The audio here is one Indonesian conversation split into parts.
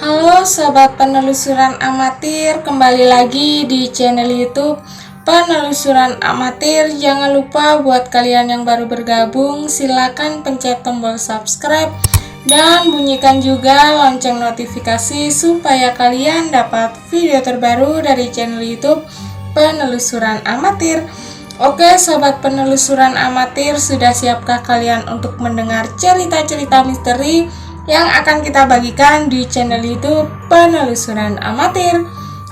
Halo sobat penelusuran amatir, kembali lagi di channel YouTube Penelusuran Amatir. Jangan lupa buat kalian yang baru bergabung, silakan pencet tombol subscribe dan bunyikan juga lonceng notifikasi supaya kalian dapat video terbaru dari channel YouTube Penelusuran Amatir. Oke sobat penelusuran amatir, sudah siapkah kalian untuk mendengar cerita-cerita misteri yang akan kita bagikan di channel YouTube Penelusuran Amatir?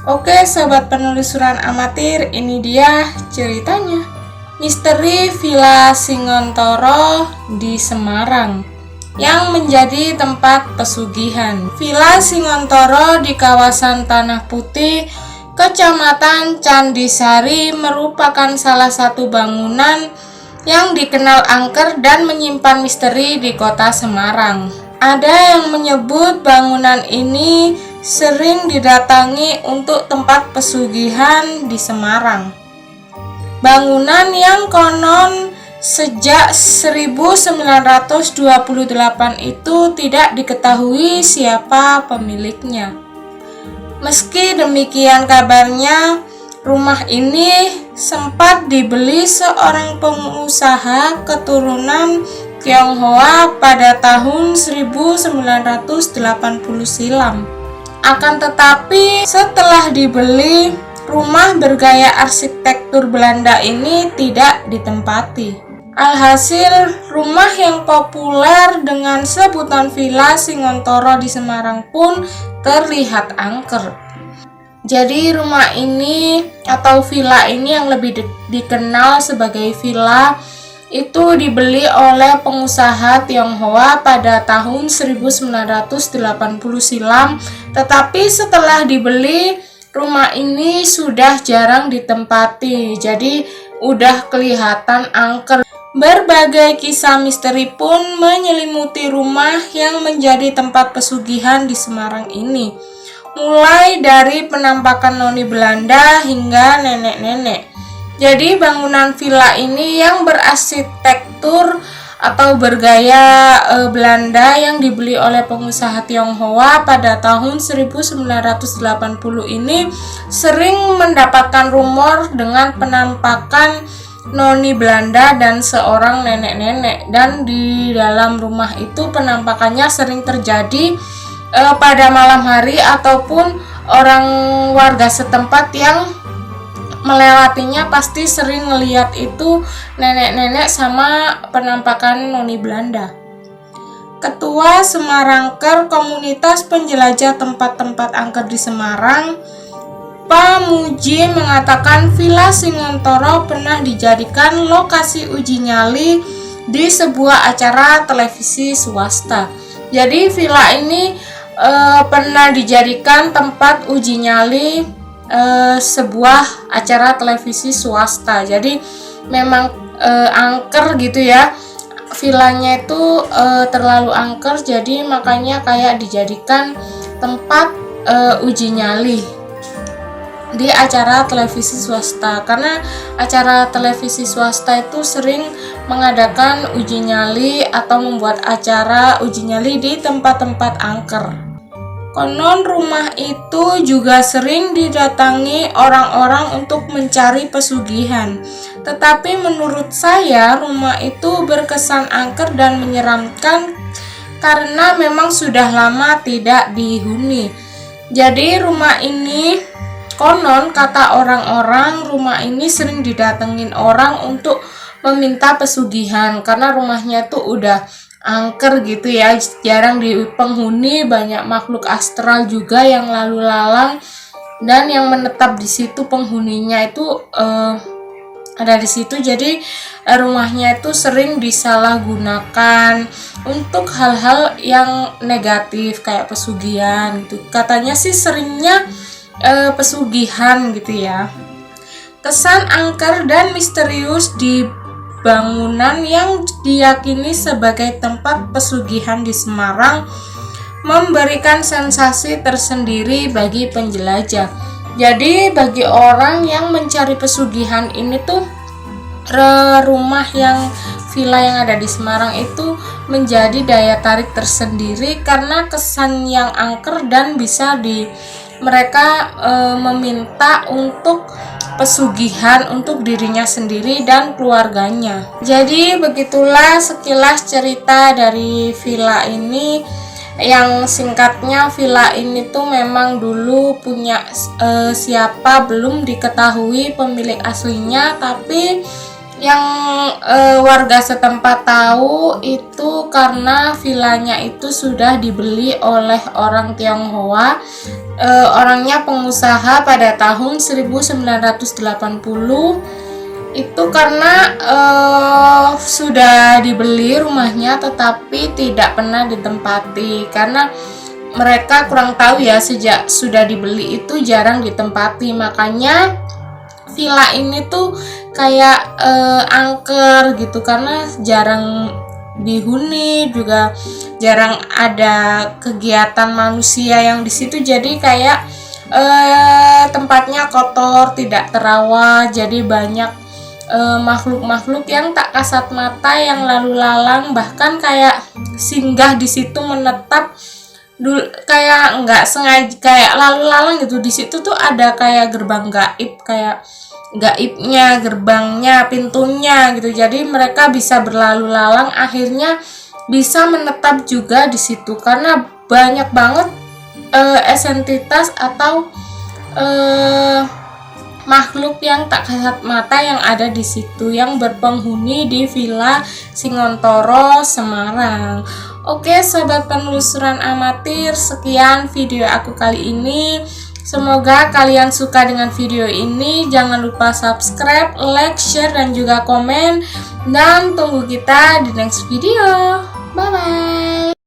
Oke sobat penelusuran amatir, ini dia ceritanya. Misteri Villa Singontoro di Semarang yang menjadi tempat pesugihan. Villa Singontoro di kawasan Tanah Putih, Kecamatan Candisari merupakan salah satu bangunan yang dikenal angker dan menyimpan misteri di kota Semarang. Ada yang menyebut bangunan ini sering didatangi untuk tempat pesugihan di Semarang. Bangunan yang konon sejak 1928 itu tidak diketahui siapa pemiliknya. Meski demikian kabarnya, rumah ini sempat dibeli seorang pengusaha keturunan Tionghoa pada tahun 1980 silam. Akan tetapi setelah dibeli, rumah bergaya arsitektur Belanda ini tidak ditempati. Alhasil, rumah yang populer dengan sebutan Villa Singontoro di Semarang pun terlihat angker. Jadi rumah ini atau villa ini yang lebih dikenal sebagai villa itu dibeli oleh pengusaha Tionghoa pada tahun 1980 silam. Tetapi setelah dibeli, rumah ini sudah jarang ditempati. Jadi udah kelihatan angker. Berbagai kisah misteri pun menyelimuti rumah yang menjadi tempat pesugihan di Semarang ini. Mulai dari penampakan noni Belanda hingga nenek-nenek. Jadi bangunan villa ini yang berarsitektur atau bergaya Belanda yang dibeli oleh pengusaha Tionghoa pada tahun 1980 ini sering mendapatkan rumor dengan penampakan noni Belanda dan seorang nenek-nenek, dan di dalam rumah itu penampakannya sering terjadi pada malam hari ataupun orang warga setempat yang melewatinya pasti sering melihat itu nenek-nenek sama penampakan noni Belanda. Ketua Semarangker, komunitas penjelajah tempat-tempat angker di Semarang, Pak Muji, mengatakan Villa Singontoro pernah dijadikan lokasi uji nyali di sebuah acara televisi swasta. Jadi villa ini pernah dijadikan tempat uji nyali sebuah acara televisi swasta. Jadi memang angker gitu ya, villanya itu terlalu angker, jadi makanya kayak dijadikan tempat uji nyali di acara televisi swasta. Karena acara televisi swasta itu sering mengadakan uji nyali atau membuat acara uji nyali di tempat-tempat angker. Konon rumah itu juga sering didatangi orang-orang untuk mencari pesugihan. Tetapi menurut saya rumah itu berkesan angker dan menyeramkan karena memang sudah lama tidak dihuni. Jadi rumah ini, konon kata orang-orang, rumah ini sering didatengin orang untuk meminta pesugihan karena rumahnya tuh udah angker gitu ya, jarang dipenghuni, banyak makhluk astral juga yang lalu lalang, dan yang menetap di situ penghuninya itu ada di situ. Jadi rumahnya itu sering disalahgunakan untuk hal-hal yang negatif kayak pesugihan gitu. Katanya sih seringnya pesugihan gitu ya. Kesan angker dan misterius di bangunan yang diyakini sebagai tempat pesugihan di Semarang memberikan sensasi tersendiri bagi penjelajah. Jadi bagi orang yang mencari pesugihan ini tuh rumah yang villa yang ada di Semarang itu menjadi daya tarik tersendiri karena kesan yang angker dan bisa mereka meminta untuk pesugihan untuk dirinya sendiri dan keluarganya. Jadi begitulah sekilas cerita dari villa ini. Yang singkatnya, villa ini tuh memang dulu punya siapa belum diketahui pemilik aslinya, tapi yang warga setempat tahu itu karena villanya itu sudah dibeli oleh orang Tionghoa. Orangnya pengusaha pada tahun 1980. Itu karena sudah dibeli rumahnya tetapi tidak pernah ditempati, karena mereka kurang tahu ya, sejak sudah dibeli itu jarang ditempati, makanya villa ini tuh kayak angker gitu karena jarang dihuni, juga jarang ada kegiatan manusia yang di situ, jadi kayak tempatnya kotor, tidak terawat, jadi banyak makhluk-makhluk yang tak kasat mata yang lalu lalang, bahkan kayak singgah di situ, menetap dulu, kayak nggak sengaja, kayak lalu lalang gitu. Di situ tuh ada kayak gerbang gaib, kayak gaibnya, gerbangnya, pintunya gitu. Jadi mereka bisa berlalu lalang, akhirnya bisa menetap juga di situ karena banyak banget esentitas atau makhluk yang tak kasat mata yang ada di situ, yang berpenghuni di Villa Singontoro, Semarang. Oke, sobat penelusuran amatir, sekian video aku kali ini. Semoga kalian suka dengan video ini. Jangan lupa subscribe, like, share, dan juga komen. Dan tunggu kita di next video. Bye bye.